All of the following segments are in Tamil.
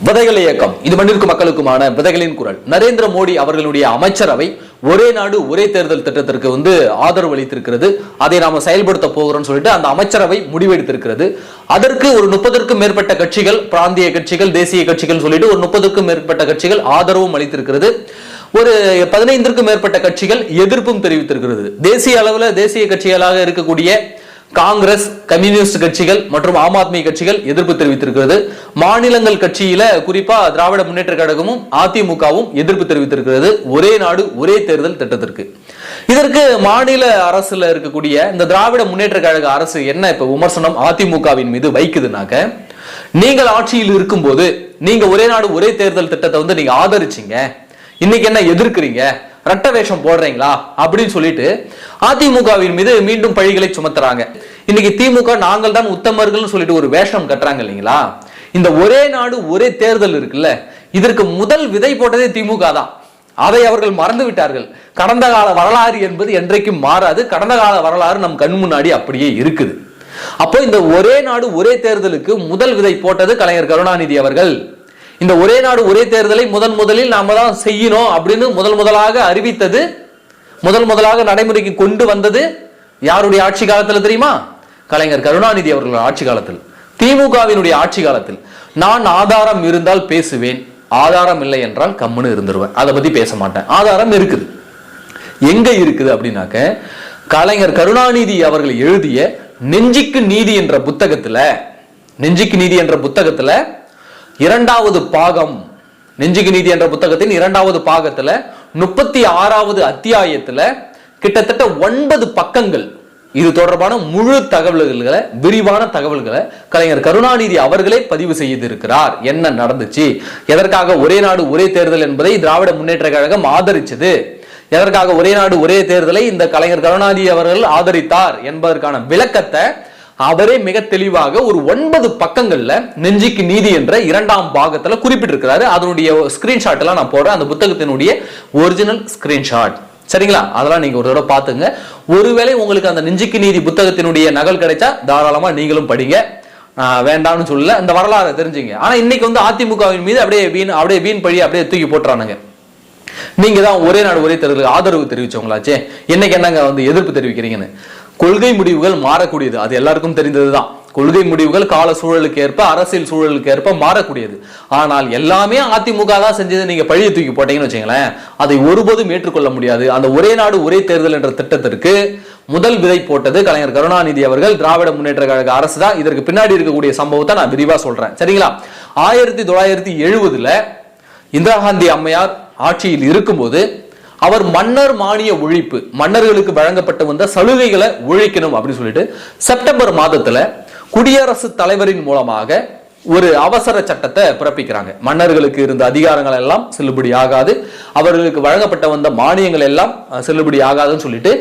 விதைகள் இயக்கம் இது மண்ணிற்கு மக்களுக்குமான விதைகளின் குரல். நரேந்திர மோடி அவர்களுடைய அமைச்சரவை ஒரே நாடு ஒரே தேர்தல் திட்டத்திற்கு ஆதரவு அளித்திருக்கிறது. அதை நாம செயல்படுத்த போகிறோம் சொல்லிட்டு அந்த அமைச்சரவை முடிவெடுத்திருக்கிறது. அதற்கு ஒரு 30க்கும் மேற்பட்ட கட்சிகள், பிராந்திய கட்சிகள், தேசிய கட்சிகள் சொல்லிட்டு ஒரு 30க்கும் மேற்பட்ட கட்சிகள் ஆதரவும் அளித்திருக்கிறது. ஒரு 15க்கும் மேற்பட்ட கட்சிகள் எதிர்ப்பும் தெரிவித்திருக்கிறது. தேசிய அளவில் தேசிய கட்சிகளாக இருக்கக்கூடிய காங்கிரஸ், கம்யூனிஸ்ட் கட்சிகள் மற்றும் ஆம் ஆத்மி கட்சிகள் எதிர்ப்பு தெரிவித்திருக்கிறது. மாநிலங்கள் கட்சியில குறிப்பா திராவிட முன்னேற்ற கழகமும் அதிமுகவும் எதிர்ப்பு தெரிவித்திருக்கிறது ஒரே நாடு ஒரே தேர்தல் திட்டத்திற்கு. இதற்கு மாநில அரசுல இருக்கக்கூடிய இந்த திராவிட முன்னேற்ற கழக அரசு என்ன இப்ப விமர்சனம் அதிமுகவின் மீது வைக்குதுனாக்க, நீங்கள் ஆட்சியில் இருக்கும்போது நீங்க ஒரே நாடு ஒரே தேர்தல் திட்டத்தை நீங்க ஆதரிச்சீங்க, இன்னைக்கு என்ன எதிர்க்கிறீங்க, ரட்ட வேஷம் போடுறீங்களா அப்படின்னு சொல்லிட்டு அதிமுகவின் மீது மீண்டும் பழிகளை சுமத்துறாங்க. இன்னைக்கு திமுக நாங்கள் தான் உத்தமர்கள் சொல்லிட்டு ஒரு வேஷம் கட்டுறாங்க இல்லைங்களா. இந்த ஒரே நாடு ஒரே தேர்தல் இருக்குல்ல, இதற்கு முதல் விதை போட்டதே திமுக தான். அதை அவர்கள் மறந்து விட்டார்கள். கடந்த கால வரலாறு என்பது என்றைக்கும் மாறாது. கடந்த கால வரலாறு நம் கண் முன்னாடி அப்படியே இருக்குது. அப்போ இந்த ஒரே நாடு ஒரே தேர்தலுக்கு முதல் விதை போட்டது கலைஞர் கருணாநிதி அவர்கள். இந்த ஒரே நாடு ஒரே தேர்தலை முதலில் நாம தான் செய்யணும் அப்படின்னு முதலாக அறிவித்தது, முதலாக நடைமுறைக்கு கொண்டு வந்தது யாருடைய ஆட்சி காலத்தில் தெரியுமா? கலைஞர் கருணாநிதி அவர்கள் ஆட்சி காலத்தில், திமுகவினுடைய ஆட்சி காலத்தில். நான் ஆதாரம் இருந்தால் பேசுவேன், ஆதாரம் இல்லை என்றால் கம்முன்னு இருந்துருவேன், அதை பத்தி பேச மாட்டேன். ஆதாரம் இருக்குது. எங்க இருக்குது அப்படின்னாக்க, கலைஞர் கருணாநிதி அவர்கள் எழுதிய நெஞ்சுக்கு நீதி என்ற புத்தகத்துல இரண்டாவது பாகம், நெஞ்சுக்கு நீதி என்ற புத்தகத்தின் இரண்டாவது பாகத்துல 36வது அத்தியாயத்துல கிட்டத்தட்ட 9 பக்கங்கள் இது தொடர்பான முழு தகவல்களை, விரிவான தகவல்களை கலைஞர் கருணாநிதி அவர்களே பதிவு செய்திருக்கிறார். என்ன நடந்துச்சு, எதற்காக ஒரே நாடு ஒரே தேர்தல் என்பதை திராவிட முன்னேற்ற கழகம் ஆதரிச்சது, எதற்காக ஒரே நாடு ஒரே தேர்தலை இந்த கலைஞர் கருணாநிதி அவர்கள் ஆதரித்தார் என்பதற்கான விளக்கத்தை அவரே மிக தெளிவாக ஒரு 9 பக்கங்கள்ல நெஞ்சுக்கு நீதி என்ற இரண்டாம் பாகத்துல குறிப்பிட்டிருக்கிறாரு. அதனுடைய ஸ்கிரீன்ஷாட் எல்லாம் நான் போடுறேன், அந்த புத்தகத்தினுடைய ஒரிஜினல் ஸ்கிரீன்ஷாட். சரிங்களா? அதெல்லாம் நீங்க ஒரு தடவை பாத்துங்க. ஒருவேளை உங்களுக்கு அந்த நெஞ்சுக்கு நீதி புத்தகத்தினுடைய நகல் கிடைச்சா தாராளமா நீங்களும் படிங்க, வேண்டாம்னு சொல்லல, இந்த வரலாறு தெரிஞ்சுங்க. ஆனா இன்னைக்கு அதிமுகவின் மீது அப்படியே வீண் பழி அப்படியே தூக்கி போட்டுறானுங்க. நீங்க தான் ஒரே நாடு ஒரே தேர்தலுக்கு ஆதரவு தெரிவிச்சவங்களாச்சே, என்னைக்கு என்னங்க எதிர்ப்பு தெரிவிக்கிறீங்கன்னு. கொள்கை முடிவுகள் மாறக்கூடியது, அது எல்லாருக்கும் தெரிந்ததுதான். கொள்கை முடிவுகள் கால சூழலுக்கு ஏற்ப, அரசியல் சூழலுக்கு ஏற்ப மாறக்கூடியது. ஆனால் எல்லாமே அதிமுக தான் செஞ்சது நீங்க பழிய தூக்கி போட்டீங்கன்னு வச்சுங்களேன், அதை ஒருபோதும் ஏற்றுக்கொள்ள முடியாது. அந்த ஒரே நாடு ஒரே தேர்தல் என்ற திட்டத்திற்கு முதல் விதை போட்டது கலைஞர் கருணாநிதி அவர்கள், திராவிட முன்னேற்ற கழக அரசு தான். இதற்கு பின்னாடி இருக்கக்கூடிய சம்பவத்தை நான் விரிவா சொல்றேன். சரிங்களா? 1970ல இந்திரா காந்தி அம்மையார் ஆட்சியில் இருக்கும்போது அவர் மன்னர் மானிய ஒழிப்பு, மன்னர்களுக்கு வழங்கப்பட்டு வந்த சலுகைகளை ஒழிக்கணும் அப்படின்னு சொல்லிட்டு செப்டம்பர் மாதத்துல குடியரசுத் தலைவரின் மூலமாக ஒரு அவசர சட்டத்தை பிறப்பிக்கிறாங்க. மன்னர்களுக்கு இருந்த அதிகாரங்கள் எல்லாம் செல்லுபடி ஆகாது, அவர்களுக்கு வழங்கப்பட்ட வந்த மானியங்கள் எல்லாம் செல்லுபடி ஆகாதுன்னு சொல்லிட்டு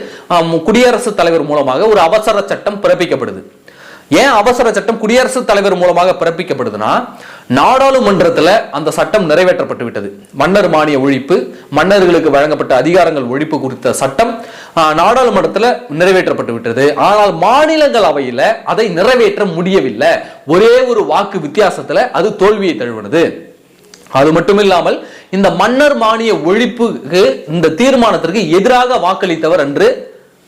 குடியரசுத் தலைவர் மூலமாக ஒரு அவசர சட்டம் பிறப்பிக்கப்படுது. ஏன் அவசர சட்டம் குடியரசுத் தலைவர் மூலமாக பிறப்பிக்கப்படுதுன்னா, நாடாளுமன்றத்துல அந்த சட்டம் நிறைவேற்றப்பட்டு விட்டது. மன்னர் மானிய ஒழிப்பு, மன்னர்களுக்கு வழங்கப்பட்ட அதிகாரங்கள் ஒழிப்பு குறித்த சட்டம் நாடாளுமன்றத்துல நிறைவேற்றப்பட்டு விட்டது. ஆனால் மாநிலங்களவையில அதை நிறைவேற்ற முடியவில்லை. ஒரே ஒரு வாக்கு வித்தியாசத்துல அது தோல்வியை தழுவினது. அது மட்டுமில்லாமல் இந்த மன்னர் மானிய ஒழிப்புக்கு, இந்த தீர்மானத்திற்கு எதிராக வாக்களித்தவர் அன்று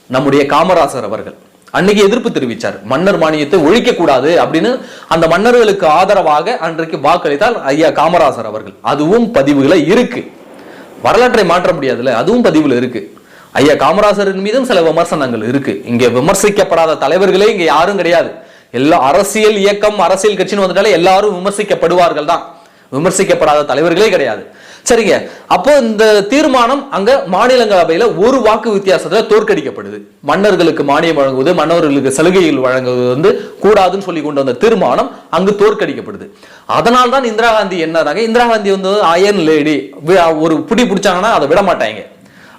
நம்முடைய காமராசர் அவர்கள். அன்னைக்கு எதிர்ப்பு தெரிவித்தார், மன்னர் மானியத்தை ஒழிக்க கூடாது அப்படின்னு. அந்த மன்னர்களுக்கு ஆதரவாக அன்றைக்கு வாக்களித்தால் ஐயா காமராசர் அவர்கள். அதுவும் பதிவுகளை இருக்கு, வரலாற்றை மாற்ற முடியாதுல, அதுவும் பதிவுல இருக்கு. ஐயா காமராசரின் மீதும் சில விமர்சனங்கள் இருக்கு. இங்க விமர்சிக்கப்படாத தலைவர்களே இங்க யாரும் கிடையாது. எல்லா அரசியல் இயக்கம், அரசியல் கட்சின்னு வந்துட்டாலே எல்லாரும் விமர்சிக்கப்படுவார்கள் தான், விமர்சிக்கப்படாத தலைவர்களே கிடையாது. சரிங்க, அப்போ இந்த தீர்மானம் அங்க மாநிலங்களவையில ஒரு வாக்கு வித்தியாசத்துல தோற்கடிக்கப்படுது. மன்னர்களுக்கு மானியம் வழங்குவது, மன்னர்களுக்கு சலுகைகள் வழங்குவது கூடாதுன்னு சொல்லி கொண்டு வந்த தீர்மானம் அங்கு தோற்கடிக்கப்படுது. அதனால தான் இந்திரா காந்தி என்னறாங்க, இந்திரா காந்தி அயன் லேடி, ஒரு புடி பிடிச்சாங்கன்னா அதை விட மாட்டாங்க.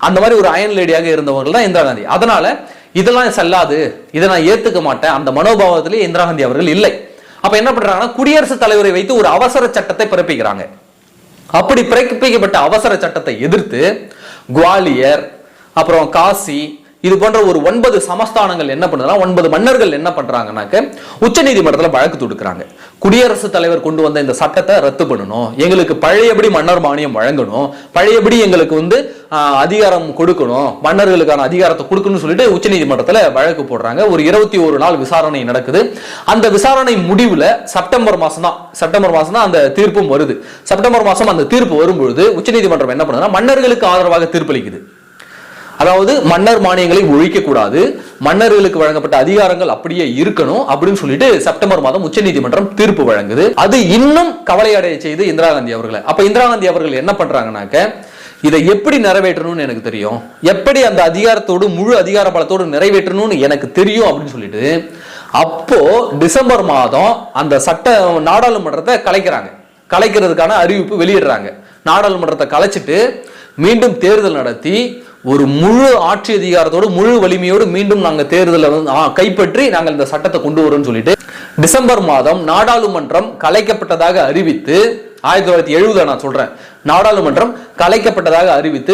அந்த மாதிரி ஒரு அயன் லேடியாக இருந்தவர்கள் தான் இந்திரா காந்தி. அதனால இதெல்லாம் செல்லாது, இதை நான் ஏத்துக்க மாட்டேன், அந்த மனோபாவத்திலேயே இந்திரா காந்தி அவர்கள் இல்லை. அப்ப என்ன பண்றாங்கன்னா, குடியரசுத் தலைவரை வைத்து ஒரு அவசர சட்டத்தை பிறப்பிக்கிறாங்க. அப்படி பிறப்பிக்கப்பட்ட அவசர சட்டத்தை எதிர்த்து குவாலியர், அப்புறம் காசி, இது போன்ற ஒரு 9 சமஸ்தானங்கள் என்ன பண்ணுறாங்க, 9 மன்னர்கள் என்ன பண்றாங்கன்னாக்க உச்ச நீதிமன்றத்தில் வழக்கு தொடுக்கிறாங்க. குடியரசுத் தலைவர் கொண்டு வந்த இந்த சட்டத்தை ரத்து பண்ணணும், எங்களுக்கு பழையபடி மன்னர் மானியம் வழங்கணும், பழையபடி எங்களுக்கு அதிகாரம் கொடுக்கணும், மன்னர்களுக்கான அதிகாரத்தை கொடுக்கணும்னு சொல்லிட்டு உச்ச நீதிமன்றத்தில் வழக்கு போடுறாங்க. ஒரு 21 நாள் விசாரணை நடக்குது. அந்த விசாரணை முடிவுல செப்டம்பர் மாசம் தான் அந்த தீர்ப்பும் வருது. செப்டம்பர் மாசம் அந்த தீர்ப்பு வரும்பொழுது உச்ச நீதிமன்றம் என்ன பண்ணுதுன்னா மன்னர்களுக்கு ஆதரவாக தீர்ப்பளிக்குது. அதாவது மன்னர் மானியங்களை ஒழிக்க கூடாது, மன்னர்களுக்கு வழங்கப்பட்ட அதிகாரங்கள் அப்படியே இருக்கணும் அப்படின்னு சொல்லிட்டு செப்டம்பர் மாதம் உச்ச நீதிமன்றம் தீர்ப்பு வழங்குது. அது இன்னும் கவலையடைய செய்து இந்திரா காந்தி அவர்களை. அப்ப இந்திரா காந்தி அவர்கள் என்ன பண்றாங்கன்னாக்க இதை எப்படி நிறைவேற்றணும்னு எனக்கு தெரியும், எப்படி அந்த அதிகாரத்தோடு முழு அதிகார பலத்தோடு நிறைவேற்றணும்னு எனக்கு தெரியும் அப்படின்னு சொல்லிட்டு அப்போ டிசம்பர் மாதம் அந்த நாடாளுமன்றத்தை கலைக்கிறதுக்கான அறிவிப்பு வெளியிடுறாங்க. நாடாளுமன்றத்தை கலைச்சிட்டு மீண்டும் தேர்தல் நடத்தி ஒரு முழு ஆட்சி அதிகாரத்தோடு முழு வலிமையோடு மீண்டும் நாங்கள் தேர்தலை கைப்பற்றி நாங்கள் இந்த சட்டத்தை கொண்டு வரோம்னு சொல்லிட்டு டிசம்பர் மாதம் நாடாளுமன்றம் கலைக்கப்பட்டதாக அறிவித்து 1970 நான் சொல்றேன், நாடாளுமன்றம் கலைக்கப்பட்டதாக அறிவித்து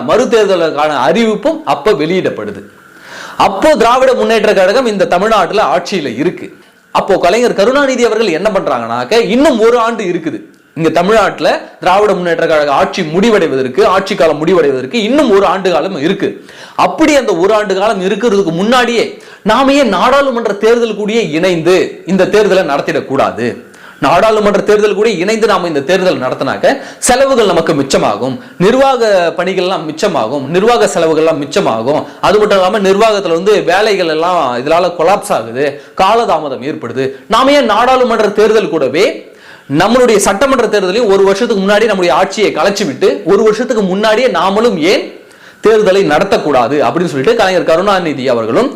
மறு தேர்தலுக்கான அறிவிப்பும் அப்ப வெளியிடப்படுது. அப்போ திராவிட முன்னேற்ற கழகம் இந்த தமிழ்நாட்டில் ஆட்சியில இருக்கு. அப்போ கலைஞர் கருணாநிதி அவர்கள் என்ன பண்றாங்கன்னாக்க இன்னும் ஒரு ஆண்டு இருக்குது இங்க தமிழ்நாட்டில் திராவிட முன்னேற்ற கழக ஆட்சி காலம் முடிவடைவதற்கு இன்னும் ஒரு ஆண்டு காலம் இருக்கு. அப்படி அந்த ஒரு ஆண்டு காலம் இருக்கிறதுக்கு முன்னாடியே நாம ஏன் நாடாளுமன்ற தேர்தல் கூடிய இணைந்து இந்த தேர்தலை நடத்திடக்கூடாது? நாடாளுமன்ற தேர்தல் கூட இணைந்து நாம இந்த தேர்தல் நடத்தினாக்க செலவுகள் நமக்கு மிச்சமாகும், நிர்வாக பணிகள்லாம் மிச்சமாகும், நிர்வாக செலவுகள்லாம் மிச்சமாகும். அது மட்டும் இல்லாம நிர்வாகத்துல வேலைகள் எல்லாம் இதனால கொலாப்ஸ் ஆகுது, காலதாமதம் ஏற்படுது. நாம ஏன் நாடாளுமன்ற தேர்தல் கூடவே நம்மளுடைய சட்டமன்ற தேர்தலையும் ஒரு வருஷத்துக்கு முன்னாடி நம்முடைய ஆட்சியை கலைச்சு விட்டு ஒரு வருஷத்துக்கு முன்னாடியே நாமளும் ஏன் தேர்தலை நடத்தக்கூடாது அப்படின்னு சொல்லிட்டு கலைஞர் கருணாநிதி அவர்களும்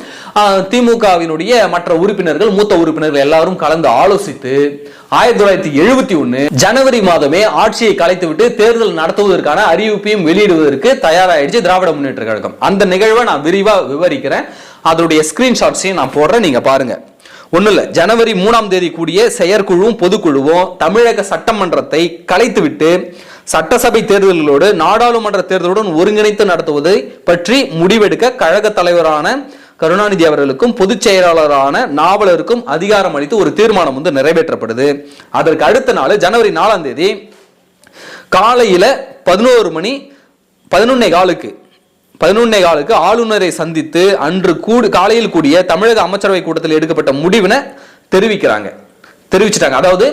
திமுகவினுடைய மற்ற உறுப்பினர்கள், மூத்த உறுப்பினர்கள் எல்லாரும் கலந்து ஆலோசித்து 1971 ஜனவரி மாதமே ஆட்சியை கலைத்து விட்டு தேர்தல் நடத்துவதற்கான அறிவிப்பையும் வெளியிடுவதற்கு தயாராயிடுச்சு திராவிட முன்னேற்ற கழகம். அந்த நிகழ்வை நான் விரிவா விவரிக்கிறேன், அதனுடைய ஸ்கிரீன்ஷாட்ஸையும் நான் போடுறேன், நீங்க பாருங்க. ஒண்ணு இல்ல, ஜனவரி 3ஆம் தேதி கூடிய செயற்குழுவும் பொதுக்குழுவும் தமிழக சட்டமன்றத்தை கலைத்துவிட்டு சட்டசபை தேர்தல்களோடு நாடாளுமன்ற தேர்தலுடன் ஒருங்கிணைத்து நடத்துவதை பற்றி முடிவெடுக்க கழக தலைவரான கருணாநிதி அவர்களுக்கும் பொதுச் செயலாளரான நாவலருக்கும் அதிகாரம் அளித்து ஒரு தீர்மானம் நிறைவேற்றப்படுது. அதற்கு அடுத்த நாள் ஜனவரி 4ஆம் தேதி காலையில 11:15 ஆளுநரை சந்தித்து அன்று காலையில் கூடிய தமிழக அமைச்சரவை கூட்டத்தில் எடுக்கப்பட்ட முடிவினை தெரிவிச்சிட்டாங்க. அதாவது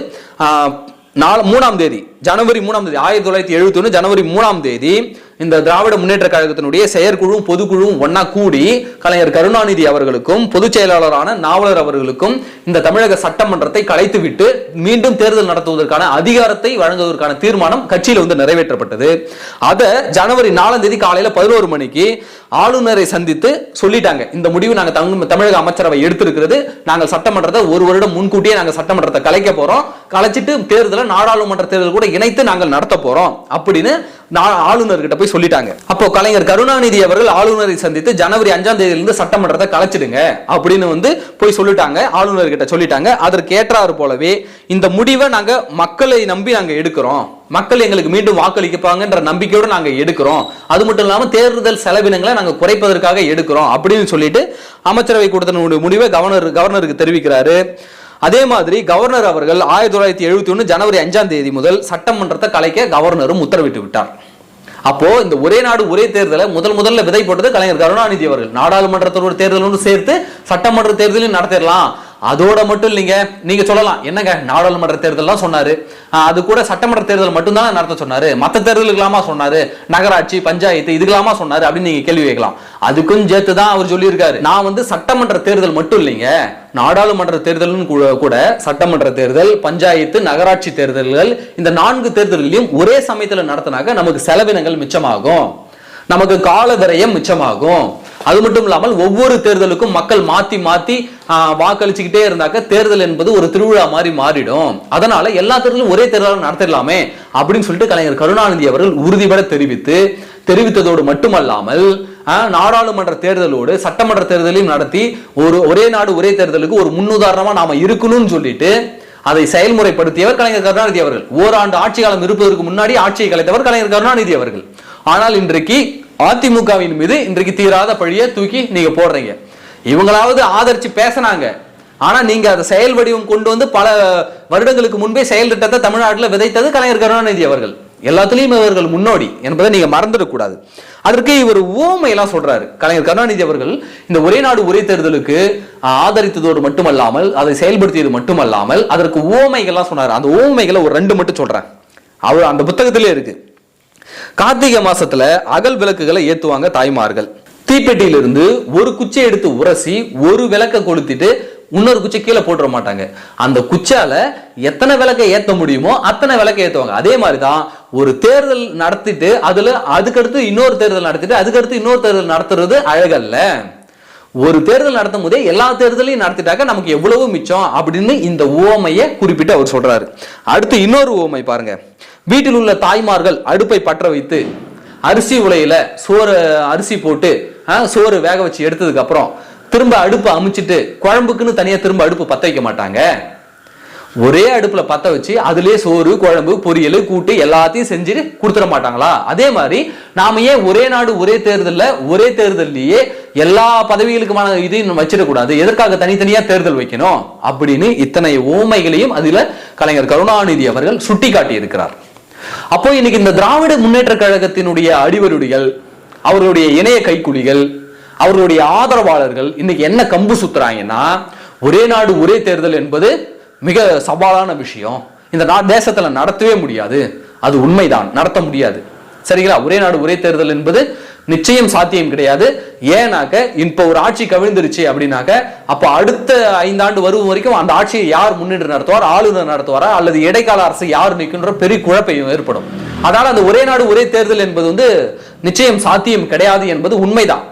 3ஆம் தேதி ஜனவரி 3ஆம் தேதி 1971 ஜனவரி 3ஆம் தேதி இந்த திராவிட முன்னேற்ற கழகத்தினுடைய செயற்குழுவும் பொதுக்குழுவும் ஒன்னா கூடி கலைஞர் கருணாநிதி அவர்களுக்கும் பொதுச் செயலாளரான நாவலர் அவர்களுக்கும் இந்த தமிழக சட்டமன்றத்தை கலைத்துவிட்டு மீண்டும் தேர்தல் நடத்துவதற்கான அதிகாரத்தை வழங்குவதற்கான தீர்மானம் கட்சியில் நிறைவேற்றப்பட்டது. அதை ஜனவரி 4ஆம் தேதி காலையில 11 மணிக்கு ஆளுநரை சந்தித்து சொல்லிட்டாங்க, இந்த முடிவு நாங்க தமிழக அமைச்சரவை எடுத்திருக்கிறது, நாங்கள் சட்டமன்றத்தை ஒரு வருடம் முன்கூட்டியே நாங்கள் சட்டமன்றத்தை கலைக்க போறோம், கலைச்சிட்டு தேர்தலை நாடாளுமன்ற தேர்தல் கூட இணைத்து நாங்கள் நடத்த போறோம் அப்படின்னு ஆளுநர்கிட்ட போய் சொல்லிட்டாங்க. அப்போ கலைஞர் கருணாநிதி அவர்கள் ஆளுநரை சந்தித்து ஜனவரி 5ஆம் தேதியிலிருந்து சட்டமன்றத்தை கலைச்சிடுங்க அப்படின்னு போய் சொல்லிட்டாங்க, ஆளுநர்கிட்ட சொல்லிட்டாங்க. அதற்கு ஏற்றாறு போலவே இந்த முடிவை நாங்க மக்களை நம்பி நாங்க எடுக்கிறோம், மக்கள் எங்களுக்கு மீண்டும் வாக்களிப்பாங்கன்ற நம்பிக்கையோடு நாங்க எடுக்கிறோம், அது மட்டும் இல்லாம தேர்தல் செலவினங்களை நாங்க குறைப்பதற்காக எடுக்கிறோம் அப்படின்னு சொல்லிட்டு அமைச்சரவை கூட்டத்தினுடைய முடிவை கவர்னருக்கு தெரிவிக்கிறாரு. அதே மாதிரி கவர்னர் அவர்கள் 1971 ஜனவரி 5ஆம் தேதி முதல் சட்டமன்றத்தை கலைக்க கவர்னரும் உத்தரவிட்டு விட்டார். அப்போ இந்த ஒரே நாடு ஒரே தேர்தலை முதல்ல விதை போட்டது கலைஞர் கருணாநிதி அவர்கள். நாடாளுமன்றத்தோட தேர்தல் சேர்த்து சட்டமன்ற தேர்தலையும் நடத்திடலாம். அதோட மட்டும் இல்லைங்க, நீங்க சொல்லலாம் என்னங்க நாடாளுமன்ற தேர்தல் சொன்னாரு, அது கூட சட்டமன்ற தேர்தல் மட்டும்தான் நடத்த சொன்னாரு, மற்ற தேர்தலுக்கெல்லாமா சொன்னாரு, நகராட்சி பஞ்சாயத்து இதுக்கெல்லாமா சொன்னாரு அப்படின்னு நீங்க கேள்வி கேட்கலாம். அதுக்கும் சேர்த்துதான் அவர் சொல்லியிருக்காரு, நான் சட்டமன்ற தேர்தல் மட்டும் இல்லைங்க, நாடாளுமன்ற தேர்தல் கூட சட்டமன்ற தேர்தல், பஞ்சாயத்து, நகராட்சி தேர்தல்கள் இந்த 4 தேர்தல்களையும் ஒரே சமயத்தில் நடத்தினாக்க நமக்கு செலவினங்கள் மிச்சமாகும், நமக்கு கால விரயம் மிச்சமாகும். அது மட்டும் இல்லாமல் ஒவ்வொரு தேர்தலுக்கும் மக்கள் மாத்தி வாக்களிச்சுக்கிட்டே இருந்தாக்க தேர்தல் என்பது ஒரு திருவிழா மாதிரி மாறிடும். அதனால எல்லா தேர்தலும் ஒரே தேர்தலும் நடத்திடலாமே அப்படின்னு சொல்லிட்டு கலைஞர் கருணாநிதி அவர்கள் உறுதிபட தெரிவித்ததோடு மட்டுமல்லாமல் நாடாளுமன்ற தேர்தலோடு சட்டமன்ற தேர்தலையும் நடத்தி ஒரே நாடு ஒரே தேர்தலுக்கு ஒரு முன்னுதாரணமா நாம இருக்கணும்னு சொல்லிட்டு அதை செயல்முறைப்படுத்தியவர் கலைஞர் கருணாநிதி அவர்கள். ஓராண்டு ஆட்சி காலம் இருப்பதற்கு முன்னாடி ஆட்சியை கலைத்தவர் கலைஞர் கருணாநிதி அவர்கள். ஆனால் இன்றைக்கு அதிமுகவின் மீது இன்றைக்கு தீராத பழிய தூக்கி நீங்க போடுறீங்க. இவங்களாவது ஆதரிச்சு பேசினாங்க, ஆனா நீங்க அதை செயல் வடிவம் கொண்டு வந்து பல வருடங்களுக்கு முன்பே செயல் திட்டத்தை தமிழ்நாட்டில் விதைத்தது கலைஞர் கருணாநிதி அவர்கள். எல்லாத்துலயும் இவர்கள் முன்னோடி என்பதை நீங்க மறந்துடக்கூடாது. அதற்கு இவர் ஊமை எல்லாம் சொல்றாரு. கலைஞர் கருணாநிதி அவர்கள் இந்த ஒரே நாடு ஒரே தேர்தலுக்கு ஆதரித்ததோடு மட்டுமல்லாமல் அதை செயல்படுத்தியது மட்டுமல்லாமல் அதற்கு ஊமைகள்லாம் சொன்னார். அந்த ஊமைகளை ஒரு 2 மட்டும் சொல்றேன். அவர் அந்த புத்தகத்திலே இருக்கு. கார்த்திகை மாசத்துல அகல் விளக்குகளை ஏத்துவாங்க தாய்மார்கள். தீப்பெட்டியிலிருந்து ஒரு குச்சியை எடுத்து உரசி ஒரு விளக்க கொளுத்திட்டு இன்னொரு குச்சை கீழே போட்டுற மாட்டாங்க. அந்த குச்சால எத்தனை விளக்கை ஏத்த முடியுமோ அத்தனை விளக்கை ஏத்துவாங்க. அதே மாதிரிதான் ஒரு தேர்தல் நடத்திட்டு அதுக்கடுத்து இன்னொரு தேர்தல் நடத்திட்டு அதுக்கடுத்து இன்னொரு தேர்தல் நடத்துறது அழகல்ல. ஒரு தேர்தல் நடத்தும் போதே எல்லா தேர்தலையும் நடத்திட்டாக்க நமக்கு எவ்வளவு மிச்சம் அப்படின்னு இந்த உவமையை குறிப்பிட்டு அவர் சொல்றாரு. அடுத்து இன்னொரு உவமை பாருங்க. வீட்டில் உள்ள தாய்மார்கள் அடுப்பை பற்ற வைத்து அரிசி உலையில அரிசி போட்டு சோறு வேக வச்சு எடுத்ததுக்கு அப்புறம் திரும்ப அடுப்பு அமைச்சிட்டு குழம்புக்குன்னு தனியா திரும்ப அடுப்பு பத்த வைக்க மாட்டாங்க. ஒரே அடுப்புல பத்த வச்சு அதுலயே சோறு குழம்பு பொரியல் கூட்டு எல்லாத்தையும் செஞ்சு கொடுத்துட மாட்டாங்களா? அதே மாதிரி நாம ஏன் ஒரே நாடு ஒரே தேர்தல்லையே எல்லா பதவிகளுக்குமான இதையும் வச்சிடக்கூடாது? எதற்காக தனித்தனியா தேர்தல் வைக்கணும் அப்படின்னு இத்தனை ஊமைகளையும் அதுல கலைஞர் கருணாநிதி அவர்கள் சுட்டி காட்டி இருக்கிறார். அப்போ இன்னைக்கு இந்த திராவிட முன்னேற்ற கழகத்தினுடைய அடிவருடிகள், அவர்களுடைய இணைய கைக்குலிகள், அவர்களுடைய ஆதரவாளர்கள் இன்னைக்கு என்ன கம்பு சுத்துறாங்கன்னா, ஒரே நாடு ஒரே தேர்தல் என்பது மிக சவாலான விஷயம், இந்த தேசத்துல நடத்தவே முடியாது, அது உண்மைதான், நடத்த முடியாது. சரிங்களா? ஒரே நாடு ஒரே தேர்தல் என்பது நிச்சயம் சாத்தியம் கிடையாது. ஏன்னாக்க இப்ப ஒரு ஆட்சி கவிழ்ந்துருச்சு அப்படின்னாக்க அப்ப அடுத்த 5 ஆண்டு வரும் வரைக்கும் அந்த ஆட்சியை யார் முன்னின்று நடத்துவார்? ஆளுநர் நடத்துவாரா அல்லது இடைக்கால அரசு யார் நிற்கின்ற பெரிய குழப்பம் ஏற்படும். அதனால அந்த ஒரே நாடு ஒரே தேர்தல் என்பது நிச்சயம் சாத்தியம் கிடையாது என்பது உண்மைதான்.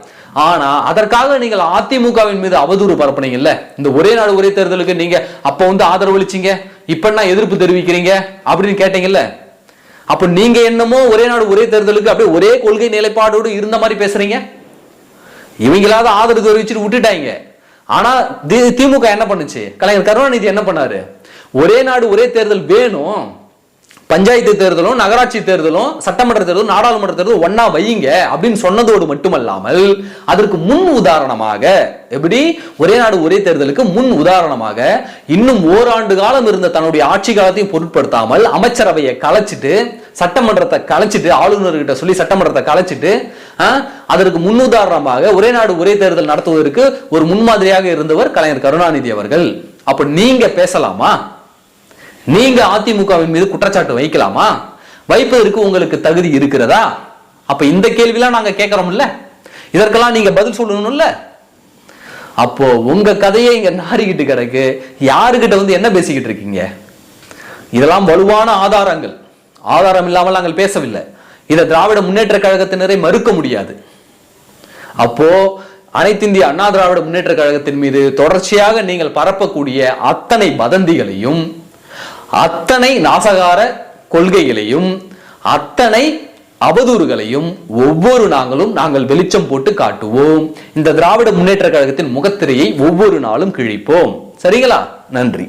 ஆனா அதற்காக நீங்கள் அதிமுகவின் மீது அவதூறு பரப்புனீங்கல்ல, இந்த ஒரே நாடு ஒரே தேர்தலுக்கு நீங்க அப்ப ஆதரவளிச்சீங்க, இப்ப எதிர்ப்பு தெரிவிக்கிறீங்க அப்படின்னு கேட்டீங்கல்ல, அப்ப நீங்க என்னமோ ஒரே நாடு ஒரே தேர்தலுக்கு அப்படியே ஒரே கொள்கை நிலைப்பாடோடு இருந்த மாதிரி பேசுறீங்க. இவங்களாவது ஆதரவு தெரிவிச்சுட்டு விட்டுட்டாங்க. ஆனா திமுக என்ன பண்ணுச்சு? கலைஞர் கருணாநிதி என்ன பண்ணாரு? ஒரே நாடு ஒரே தேர்தல் வேணும், பஞ்சாயத்து தேர்தலும் நகராட்சி தேர்தலும் சட்டமன்ற தேர்தலும் நாடாளுமன்ற தேர்தலும் ஒன்னா வையுங்க அப்படின்னு சொன்னதோடு மட்டுமல்லாமல் அதற்கு முன் உதாரணமாக, எப்படி ஒரே நாடு ஒரே தேர்தலுக்கு முன் உதாரணமாக இன்னும் ஓராண்டு காலம் இருந்த தன்னுடைய ஆட்சி காலத்தையும் பொருட்படுத்தாமல் அமைச்சரவையை கலைச்சிட்டு சட்டமன்றத்தை கலைச்சிட்டு ஆளுநர்கிட்ட சொல்லி சட்டமன்றத்தை கலைச்சிட்டு அதற்கு முன்னுதாரணமாக ஒரே நாடு ஒரே தேர்தல் நடத்துவதற்கு ஒரு முன்மாதிரியாக இருந்தவர் கலைஞர் கருணாநிதி அவர்கள். அப்ப நீங்க பேசலாமா? நீங்க அதிமுகவின் மீது குற்றச்சாட்டு வைக்கலாமா? வைப்பதற்கு உங்களுக்கு தகுதி இருக்கிறதா? அப்ப இந்த கேள்விலாம் நாங்க கேட்கிறோம்ல, இதற்கெல்லாம் நீங்க பதில் சொல்லணும்ல. அப்போ உங்க கதையை இங்க நாரிக்கிட்டு கிடக்கு. யாருகிட்ட என்ன பேசிக்கிட்டு இருக்கீங்க? இதெல்லாம் வலுவான ஆதாரங்கள். ஆதாரம் இல்லாமல் நாங்கள் பேசவில்லை. இதை திராவிட முன்னேற்ற கழகத்தினரை மறுக்க முடியாது. அப்போ அனைத்து இந்திய அண்ணா திராவிட முன்னேற்ற கழகத்தின் மீது தொடர்ச்சியாக நீங்கள் பரப்பக்கூடிய அத்தனை வதந்திகளையும், அத்தனை நாசகார கொள்கைகளையும், அத்தனை அவதூறுகளையும் ஒவ்வொரு நாங்கள் வெளிச்சம் போட்டு காட்டுவோம். இந்த திராவிட முன்னேற்ற கழகத்தின் முகத்திரையை ஒவ்வொரு நாளும் கிழிப்போம். சரிங்களா? நன்றி.